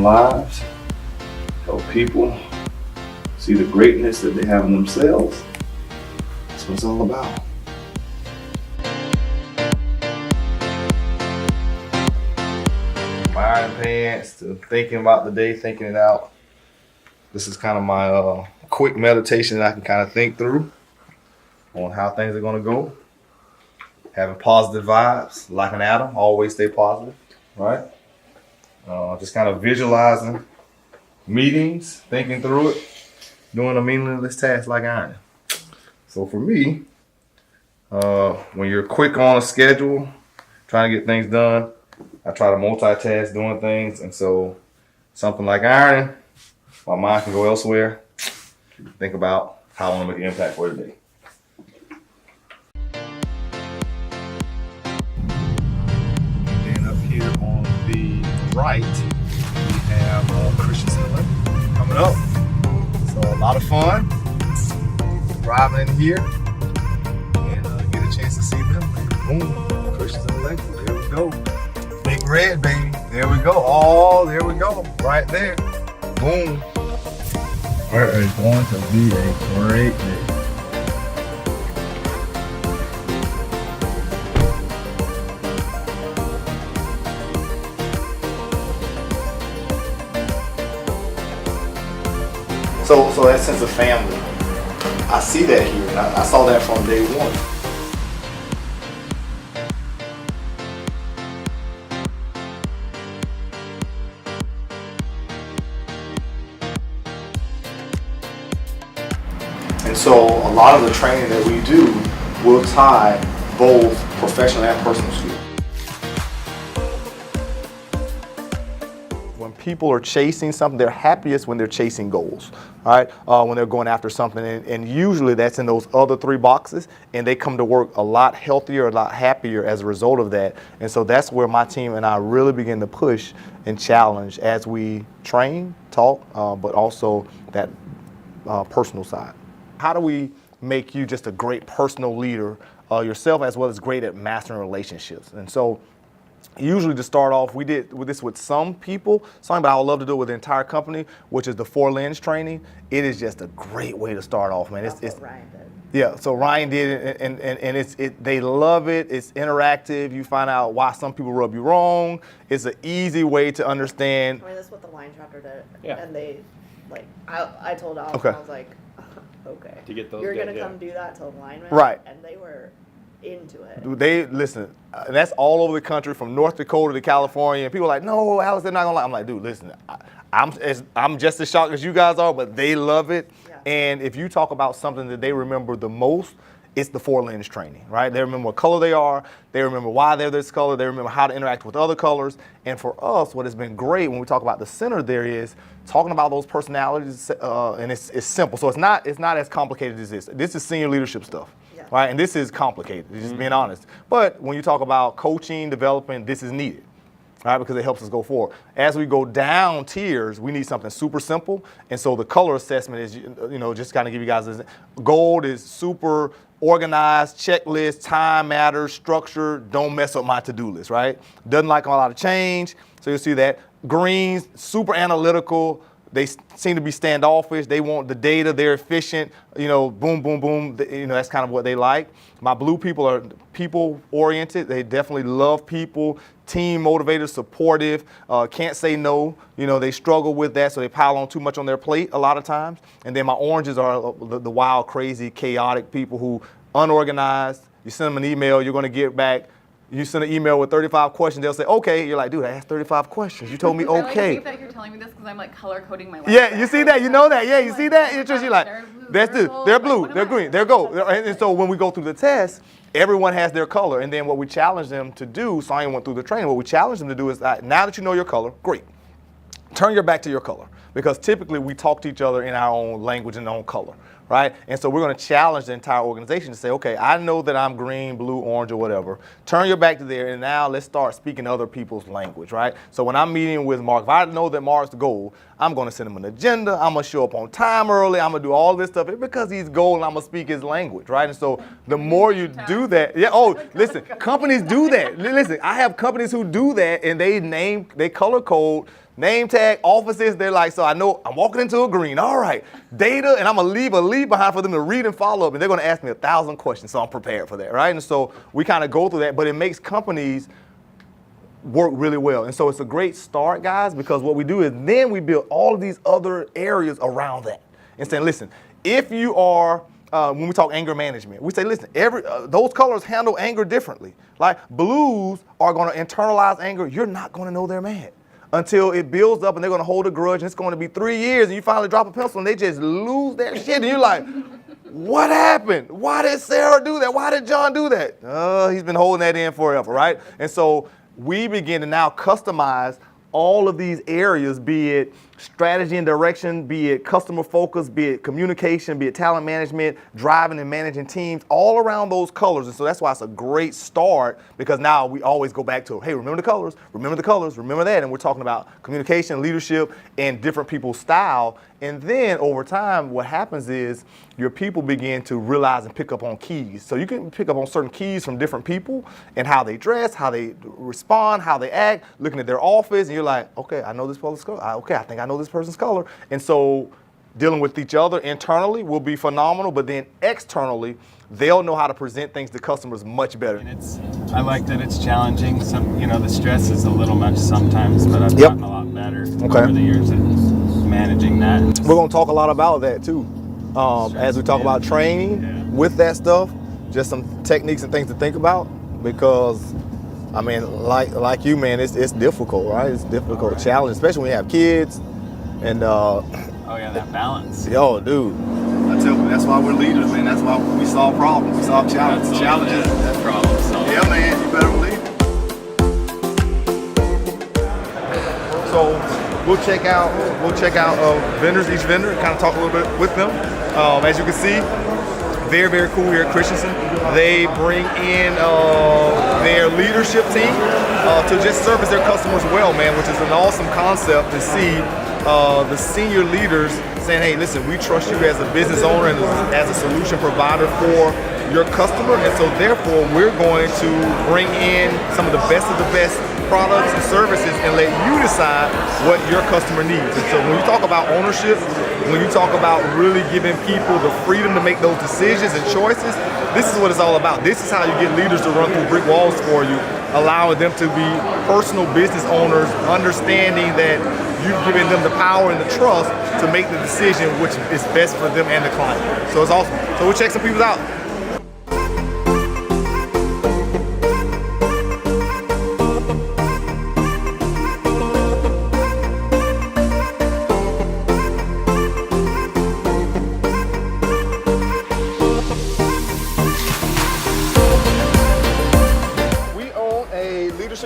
changing lives, help people see the greatness that they have in themselves. That's what it's all about. Iron pants to thinking about the day, thinking it out. This is kind of my quick meditation that I can kind of think through on how things are going to go. Having positive vibes, like an atom, always stay positive, right? Just kind of visualizing meetings, thinking through it, doing a meaningless task like ironing. So for me, when you're quick on a schedule, trying to get things done, I try to multitask doing things, and so something like ironing, my mind can go elsewhere, think about how I want to make an impact for the day. And up here on the right, we have Christenson Electric coming up. So a lot of fun driving in here and get a chance to see them. Boom, Christenson Electric, there we go. Big red, baby. There we go. Oh, there we go. Right there. Boom. It is going to be a great day. So that sense of family, I see that here, and I saw that from day one. And so a lot of the training that we do will tie both professional and personal skills. When people are chasing something, they're happiest when they're chasing goals, all right? When they're going after something, and usually that's in those other three boxes, and they come to work a lot healthier, a lot happier as a result of that. And so that's where my team and I really begin to push and challenge as we train, talk, but also that personal side. How do we make you just a great personal leader yourself, as well as great at mastering relationships? And so usually to start off, we did this with some people, but I would love to do it with the entire company, which is the 4 lens training. It is just a great way to start off, man. It's Ryan did. Yeah, so Ryan did it, and they love it. It's interactive. You find out why some people rub you wrong. It's an easy way to understand. I mean, that's what the line chapter did. Yeah. And they, like, I told Alex, Okay. I was like, okay. To get those You're guys, gonna yeah. come do that to alignment, Right. And they were into it. Dude, they listen. That's all over the country, from North Dakota to California. And people are like, "No, Alex, they're not gonna like." I'm like, "Dude, listen. I'm just as shocked as you guys are, but they love it." Yeah. And if you talk about something that they remember the most, it's the 4 lens training, right? They remember what color they are. They remember why they're this color. They remember how to interact with other colors. And for us, what has been great when we talk about the center there is talking about those personalities, and it's simple. So it's not as complicated as this. This is senior leadership stuff, Yeah. right? And this is complicated, just being honest. But when you talk about coaching, development, this is needed. All right, because it helps us go forward. As we go down tiers, we need something super simple. And so the color assessment is, just kind of give you guys this. Gold is super organized, checklist, time matters, structure, don't mess up my to-do list, right? Doesn't like a lot of change, so you'll see that. Greens, super analytical. They seem to be standoffish. They want the data. They're efficient. Boom, boom, boom. That's kind of what they like. My blue people are people-oriented. They definitely love people, team motivated, supportive, can't say no. They struggle with that, so they pile on too much on their plate a lot of times. And then my oranges are the wild, crazy, chaotic people who unorganized. You send them an email, you're going to get back. You send an email with 35 questions, they'll say, okay. You're like, dude, I asked 35 questions. You told me okay. I like to think that you're telling me this because I'm like color coding my life. Yeah, you see that? You know that? Yeah, you see that? It's just, you're like, they're blue, they're green, they're gold. And so when we go through the test, everyone has their color. And then what we challenge them to do, Sonia went through the training, what we challenge them to do is, now that you know your color, great. Turn your back to your color. Because typically we talk to each other in our own language and our own color, right? And so we're going to challenge the entire organization to say, okay, I know that I'm green, blue, orange, or whatever. Turn your back to there, and now let's start speaking other people's language, right? So when I'm meeting with Mark, if I know that Mark's gold, I'm going to send him an agenda. I'm going to show up on time early. I'm going to do all this stuff because he's gold, and I'm going to speak his language, right? And so the more you do that, listen, companies do that. Listen, I have companies who do that, and they color code name tag, offices. They're like, so I know I'm walking into a green. All right, data, and I'm gonna leave a lead behind for them to read and follow up, and they're gonna ask me 1,000 questions, so I'm prepared for that, right? And so we kind of go through that, but it makes companies work really well. And so it's a great start, guys, because what we do is then we build all of these other areas around that. And saying, listen, if you are, when we talk anger management, we say, listen, those colors handle anger differently. Like blues are gonna internalize anger. You're not gonna know they're mad until it builds up and they're gonna hold a grudge and it's gonna be 3 years and you finally drop a pencil and they just lose their shit and you're like, what happened? Why did Sarah do that? Why did John do that? He's been holding that in forever, right? And so we begin to now customize all of these areas, be it strategy and direction, be it customer focus, be it communication, be it talent management, driving and managing teams, all around those colors. And so that's why it's a great start, because now we always go back to, hey, remember the colors, remember that. And we're talking about communication, leadership, and different people's style. And then over time, what happens is your people begin to realize and pick up on keys. So you can pick up on certain keys from different people and how they dress, how they respond, how they act, looking at their office, and you're like, okay, I know this person's color. Okay, I think I know this person's color. And so dealing with each other internally will be phenomenal, but then externally, they'll know how to present things to customers much better. And I like that it's challenging. The stress is a little much sometimes, but I've gotten a lot better over the years at managing that. We're going to talk a lot about that too. As we talk about training with that stuff, just some techniques and things to think about, because I mean, like you, man, it's difficult, right? It's difficult, challenge, especially when you have kids. And that balance. Yo, dude, I tell you, that's why we're leaders, man. That's why we solve problems. We solve challenges. That's problem solving. Yeah, man, you better believe it. So we'll check out vendors, each vendor, and kind of talk a little bit with them. As you can see, very, very cool here at Christenson. They bring in their leadership team to just service their customers well, man, which is an awesome concept to see the senior leaders saying, hey, listen, we trust you as a business owner and as a solution provider for your customer, and so therefore we're going to bring in some of the best products and services and let you decide what your customer needs. And so when you talk about ownership, when you talk about really giving people the freedom to make those decisions and choices, this is what it's all about. This is how you get leaders to run through brick walls for you, allowing them to be personal business owners, understanding that you've given them the power and the trust to make the decision which is best for them and the client. So it's awesome. So we'll check some people out.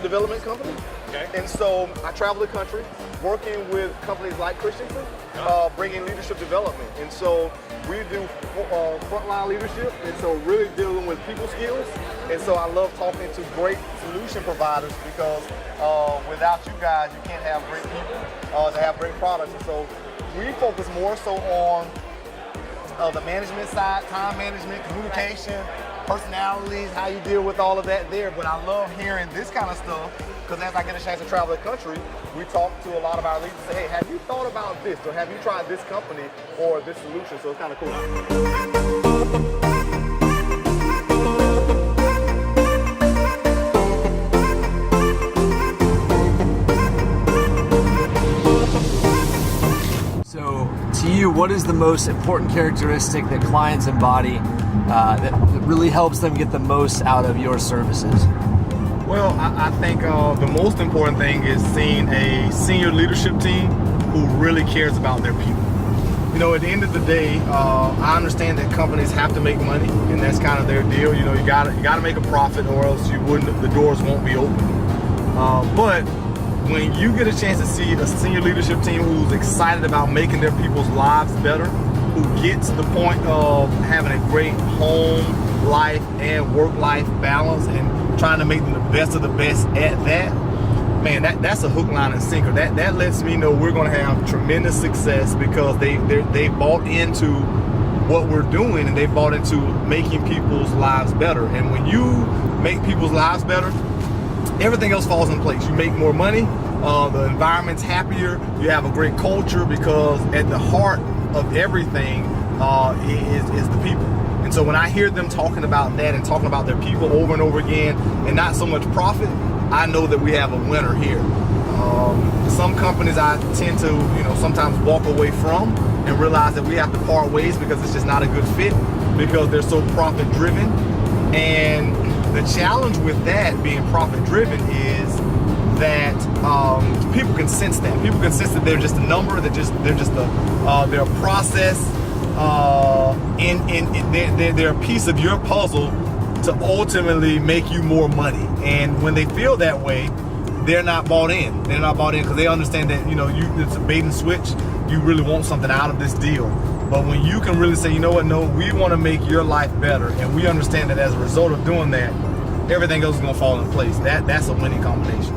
Development company, and so I travel the country working with companies like Christenson, bringing leadership development. And so we do frontline leadership, and so really dealing with people skills. And so I love talking to great solution providers, because without you guys, you can't have great people to have great products. And so we focus more so on the management side, time management, communication, personalities, how you deal with all of that there. But I love hearing this kind of stuff, because as I get a chance to travel the country, we talk to a lot of our leaders and say, hey, have you thought about this, or have you tried this company or this solution? So it's kind of cool. So to you, what is the most important characteristic that clients embody that really helps them get the most out of your services? Well, I think the most important thing is seeing a senior leadership team who really cares about their people. You know, at the end of the day, I understand that companies have to make money, and that's kind of their deal. You know, you gotta make a profit, or else the doors won't be open. But when you get a chance to see a senior leadership team who's excited about making their people's lives better, who gets to the point of having a great home life and work-life balance and trying to make them the best of the best at that, man, that's a hook, line, and sinker. That lets me know we're going to have tremendous success, because they bought into what we're doing, and they bought into making people's lives better. And when you make people's lives better, everything else falls in place. You make more money, the environment's happier, you have a great culture, because at the heart of everything is the people. And so when I hear them talking about that and talking about their people over and over again and not so much profit, I know that we have a winner here. Some companies I tend to, sometimes walk away from and realize that we have to part ways because it's just not a good fit, because they're so profit driven. And the challenge with that, being profit driven, is that people can sense that. People can sense that they're just a number, they're a process, they're a piece of your puzzle to ultimately make you more money. And when they feel that way, they're not bought in. They're not bought in because they understand that it's a bait and switch. You really want something out of this deal. But when you can really say, you know what, no, we want to make your life better, and we understand that as a result of doing that, everything else is going to fall in place. That's a winning combination.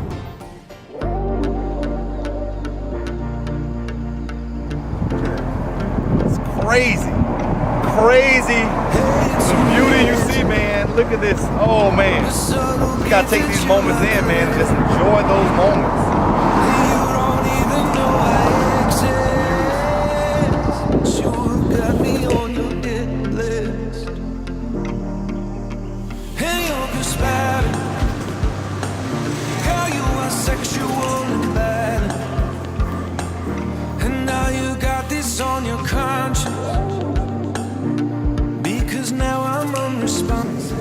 It's crazy. The beauty you see, man. Look at this. Oh, man. You got to take these moments in, man, and just enjoy those moments.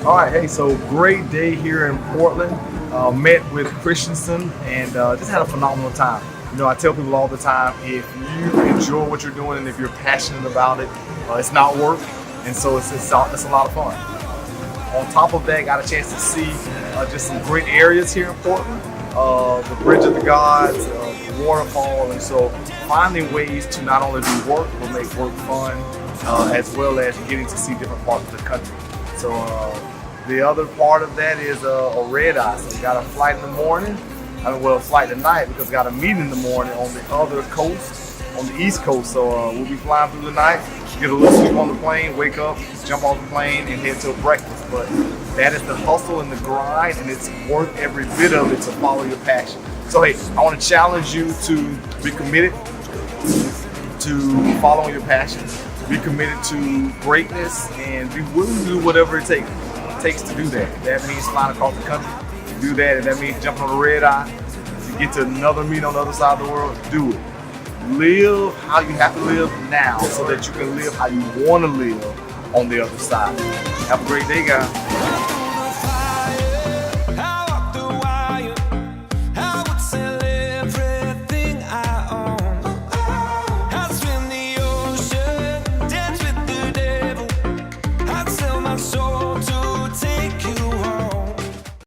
All right, hey, so great day here in Portland. Met with Christenson and just had a phenomenal time. I tell people all the time, if you enjoy what you're doing and if you're passionate about it, it's not work, and so it's a lot of fun. On top of that, got a chance to see just some great areas here in Portland, the Bridge of the Gods, the waterfall, and so finding ways to not only do work, but make work fun, as well as getting to see different parts of the country. So the other part of that is a red eye. So we got a flight in the morning, a flight tonight, because we got a meeting in the morning on the other coast, on the East Coast. So we'll be flying through the night, get a little sleep on the plane, wake up, jump off the plane, and head to breakfast. But that is the hustle and the grind, and it's worth every bit of it to follow your passion. So hey, I want to challenge you to be committed to following your passion, be committed to greatness, and be willing to do whatever it takes to do that. If that means flying across the country, do that. If that means jumping on a red eye to get to another meeting on the other side of the world, do it. Live how you have to live now so that you can live how you want to live on the other side. Have a great day, guys.